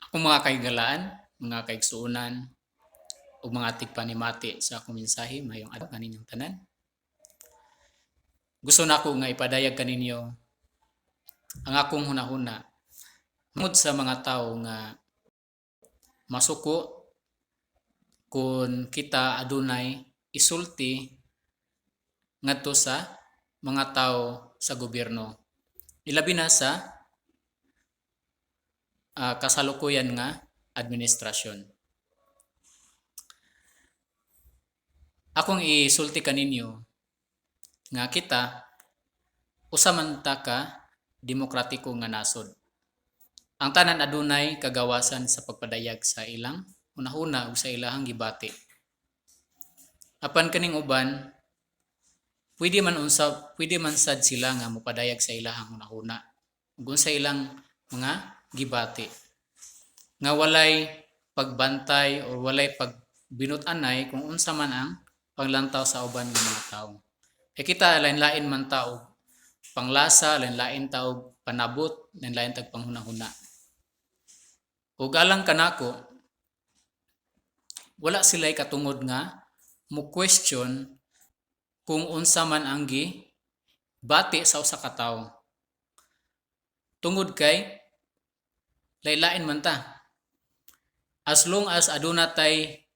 Akong mga kaigalaan, mga kaigsuonan, ug mga tigpanimati sa akong mensahe mayong adlaw kaninyong tanan. Gusto nako nga ipadayag kaninyo ang akong hunahuna tungod sa mga tawo nga masuko kung kita adunay isulti ngadto sa mga tawo sa gobyerno. Ilabi na sa kasalukuyan nga administrasyon. Akong isulti kaninyo nga kita usa man ta ka demokratiko nga nasod. Ang tanan adunay kagawasan sa pagpadayag sa ilang hunahuna ug sa ilahang gibati. Apan kaning uban pwede man sad sila nga mopadayag sa ilahang hunahuna ug sa ilang mga gibati nga walay pagbantay o walay pagbinut-anay kung unsa man ang paglantaw sa uban nga mga tawo. Kita lain-lain man taog panglasa, lain-lain taog panabot, lain-lain tag panghunahuna. Ug alang kanako wala sila'y katungod nga mo question kung unsa man ang bati sa usa ka tawo. Tungod kay lain-lain man ta. As long as aduna tay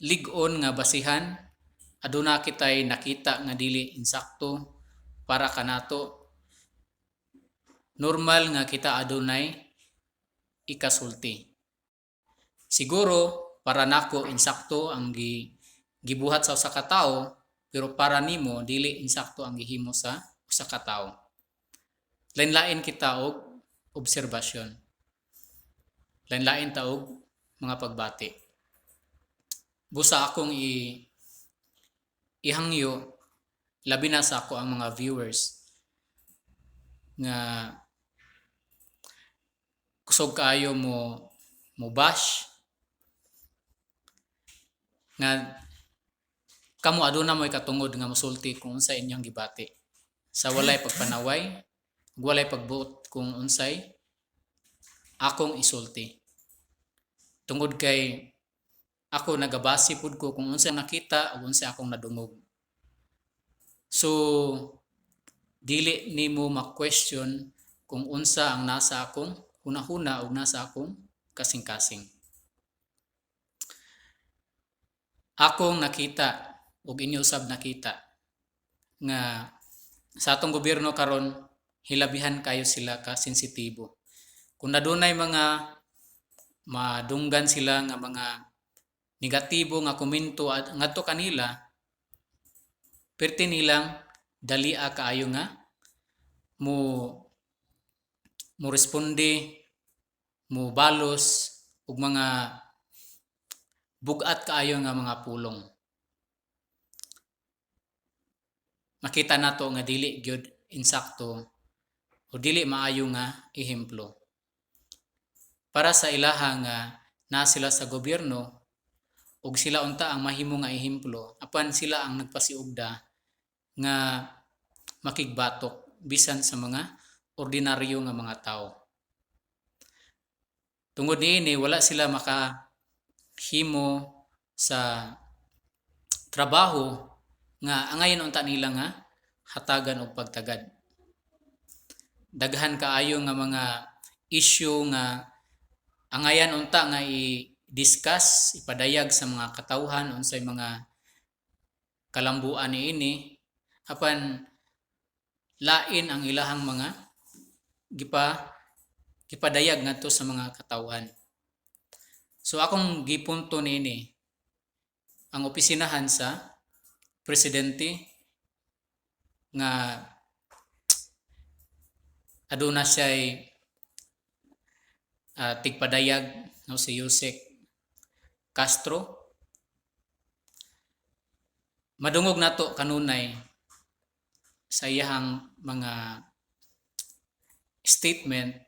lig-on nga basihan, aduna kitay nakita nga dili insakto para kanato, normal nga kita adunay ikasulti. Siguro para nako insakto ang gibuhat sa usa ka tawo, pero para nimo dili insakto ang gihimo sa usa ka tawo. Lain-lain kita og obserbasyon. Lain-lain ta og mga pagbati. Busa akong ihangyo labi na sa ako ang mga viewers nga kusog kaayo mo bash nga kamo aduna mo'y katungod nga mosulti kung unsay inyong gibati sa walay pagpanaway ug walay pagbuot kung unsay akong isulti. Tungod kay ako nagabasi pud ko kung unsa nakita ug unsa akong nadungog. So dili nimo ma-question kung unsa ang nasa akong hunahuna ug nasa akong kasing-kasing. Akong nakita ug inyo usab nakita nga sa atong gobyerno karon hilabihan kayo sila ka sensitibo. Kung nadunay mga madunggan sila nga mga negatibo nga komento ngadto kanila, perti nilang dalia kaayo nga mo responde, mo balos ug mga bugat kaayo nga mga pulong. Makita nato nga dili gyud insakto o dili maayo nga ehemplo. Para sa ilaha nga na sila sa gobyerno ug sila unta ang mahimo nga ehemplo apan sila ang nagpasiugda nga makigbatok bisan sa mga ordinaryo nga mga tawo. Tungod niini wala sila makahimo sa trabaho nga angayon unta nila nga hatagan og pagtagad. Daghan kaayo nga mga issue nga angayan unta nga i-discuss, ipadayag sa mga katawhan unsay mga kalambuan niini apan lain ang ilahang mga gipadayag ngadto sa mga katawhan. So akong gipunto niini ang opisinahan sa presidente nga aduna siya'y tigpadayag no si Yusek Castro. Madungog nato kanunay sa iyahang mga statement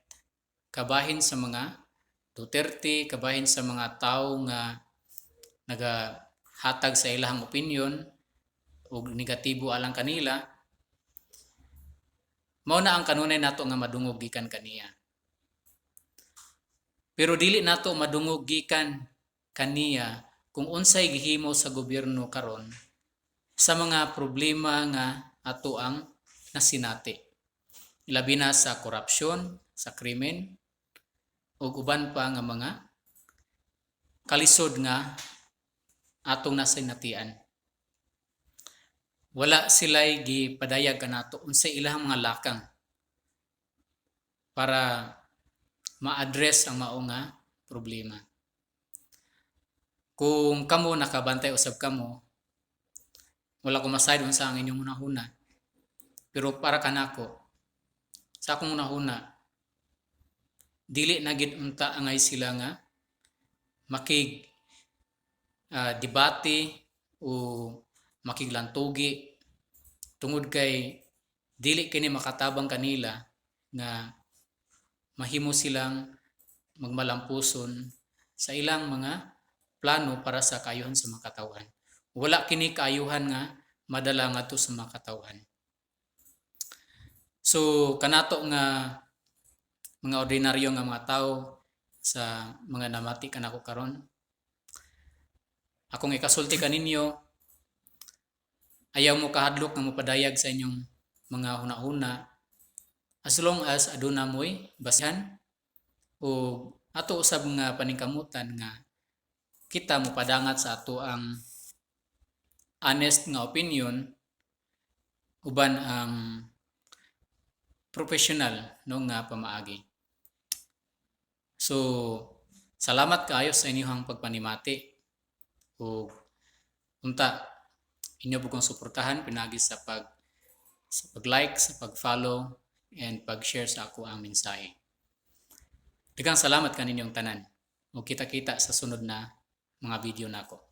kabahin sa mga Duterte, kabahin sa mga tao nga nagahatag sa ilahang opinion o negatibo alang kanila. Mao na ang kanunay nato nga madungog gikan kaniya. Pero dili nato madungog gikan kaniya kung unsay gihimo sa gobyerno karon sa mga problema nga ato ang nasinati. Labi na sa korupsyon, sa krimen, ug uban pa nga mga kalisod nga atong nasinatian. Wala sila'y gipadayag kanato unsay ilang mga lakang para ma-address ang mao nga problema. Kung kamo nakabantay usab kamo, wala ko masayad unsa ang inyong hunahuna. Pero para kanako, sa akong hunahuna, dili na gid unta angay sila nga makig debate o makiglantugi tungod kay dili kini makatabang kanila nga mahimo silang magmalampuson sa ilang mga plano para sa kaayuhan sa mga katawhan. Wala kini kaayuhan nga madala ngadto sa mga katawhan. So kanato nga mga ordinaryo nga mga tao sa mga namati kanako karon, akong ikasulti kaninyo, ayaw mo kahadlok nga mopadayag sa inyong mga hunahuna as long as aduna mo'y basihan o ato usab nga paningkamutan nga kita mo padangat sa ato ang honest nga opinion uban ang professional no nga pamaagi. So salamat kaayo sa inyong pagpanimati o unta inyo bugong suportahan pinagi sa pag-like, sa pag-follow and pag-share sa ako ang mensahe. Daghang salamat kaninyong tanan. O kita-kita sa sunod na mga video nako.